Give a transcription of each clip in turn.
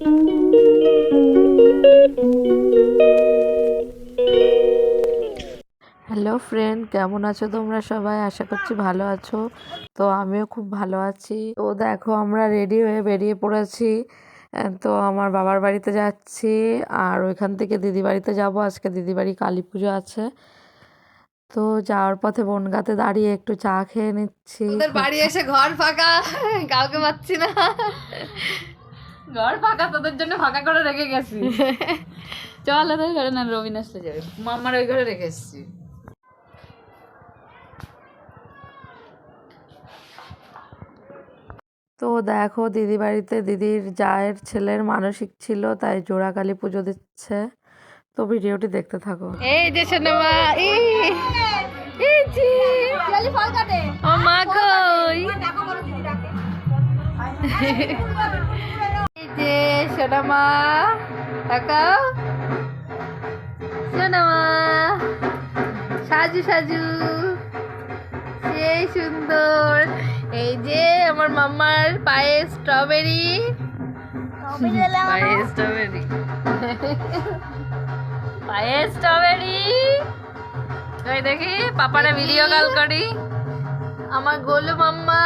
Hello friend, কেমন আছো তোমরা সবাই? আশা করছি ভালো আছো। তো আমিও খুব ভালো আছি। তো দেখো, আমরা রেডি হয়ে বেরিয়ে পড়েছি। তো আমার বাবার বাড়িতে যাচ্ছি, আর ওইখান থেকে দিদি বাড়িতে যাবো। আজকে দিদি বাড়ি কালী পুজো আছে। তো যাওয়ার পথে বনগাঁতে দাঁড়িয়ে একটু চা খেয়ে নিচ্ছি। ওদের বাড়ি এসে ঘর ফাঁকা, কাউকে পাচ্ছি না। ঘর ফাঁকা, তোদের জন্য ফাঁকা করে রেখে গেছি। চল ওদের ঘরে, না রবিন আসলে যাবে, মামার ওই ঘরে রেখে এসছি। তো দেখো, দিদি বাড়িতে দিদির জায়ের ছেলের মানসিক ছিল, তাই জোড়া কালী পুজো দিচ্ছে। তো ভিডিওটি দেখতে থাকো। এই যে সোনামা, এই যে ও মা কই, এই যে সোনামা, তাকাও সোনামা, সাজু সাজু, সেই সুন্দর। এই যে আমার মাম্মার পায়ে স্ট্রবেরি, পায়ে স্ট্রবেরি, পায়ে স্ট্রবেরি। ওই দেখি পাপারে ভিডিও কল করি, আমার গোলু মাম্মা।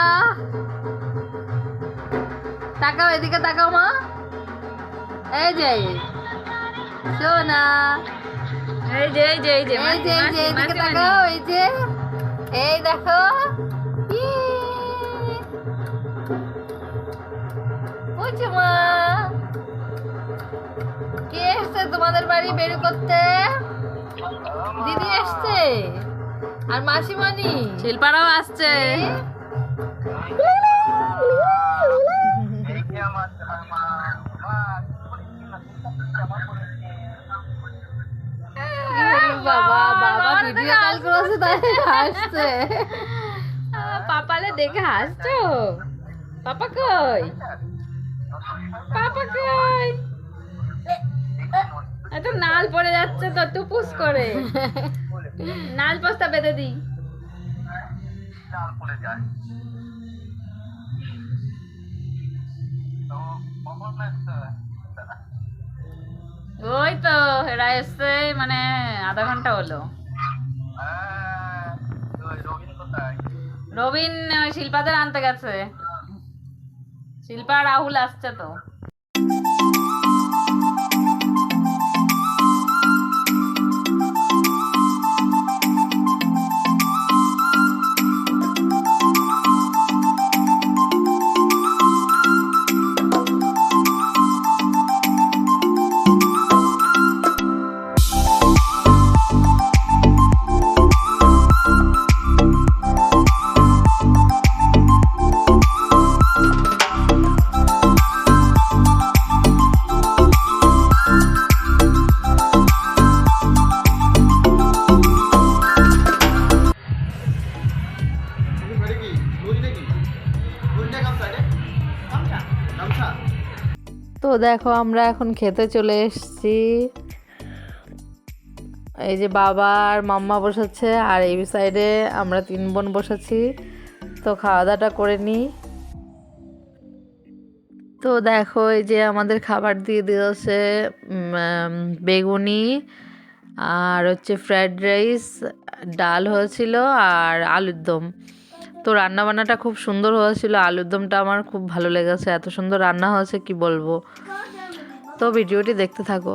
তাকাও এদিকে, তাকাও মা, এই যে সোনা, এই যে এই যে এই যে এই যে এই যে এদিকে তাকাও, এই যে এই দেখো, বুঝছো মা, কে এসছে তোমাদের বাড়ি বেরু করতে? দিদি এসছে আর মাসিমণি, শিল্পারাও আসছে। বাবা বাবা ভিডিও কল করেছে, তাই হাসছে। পাপালে দেখে হাসছো? পাপা কই, পাপা কই? এত নাল পড়ে যাচ্ছে তো, টুপুস করে নাল পোস্তা বেঁধে দি। ওই তো এরা এসছে, মানে আধা ঘন্টা হলো। রবিন শিল্পাদের আনতে গেছে, শিল্পা রাহুল আসছে তো। তো দেখো, আমরা এখন খেতে চলে এসেছি। এই যে বাবা আর মাম্মা বসেছে, আর এই সাইডে আমরা 3 বোন বসেছি। তো খাওয়া দাওয়াটা করে নিই। তো দেখো, এই যে আমাদের খাবার দিয়ে দিয়েছে বেগুনি, আর হচ্ছে ফ্রাইড রাইস, ডাল হয়েছিল, আর আলুর দম। তো রান্নাবান্নাটা খুব সুন্দর হয়েছিল। আলুর দমটা আমার খুব ভালো লেগেছে, এত সুন্দর রান্না হয়েছে কি বলবো। তো ভিডিওটি দেখতে থাকো।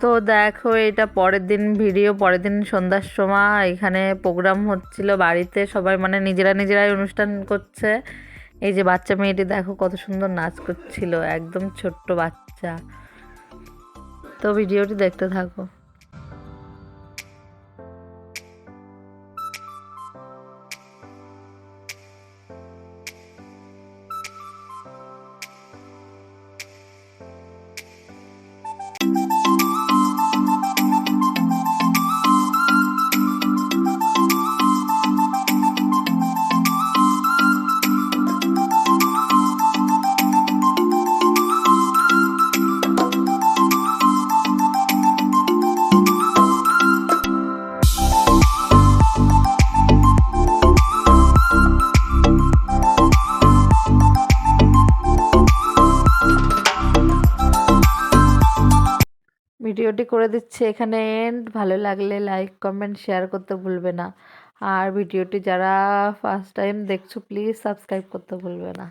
তো দেখো, এটা পরের দিন ভিডিও। পরের দিন সন্ধ্যার সময় এখানে প্রোগ্রাম হচ্ছিল বাড়িতে, সবাই মানে নিজেরাই অনুষ্ঠান করছে। এই যে বাচ্চা মেয়েটি দেখো কত সুন্দর নাচ করছিল, একদম ছোট্ট বাচ্চা। তো ভিডিওটি দেখতে থাকো। ভিডিওটি করে দিচ্ছি এখানে এন্ড। ভালো লাগলে লাইক কমেন্ট শেয়ার করতে ভুলবে না। আর ভিডিওটি যারা ফার্স্ট টাইম দেখছো প্লিজ সাবস্ক্রাইব করতে ভুলবে না।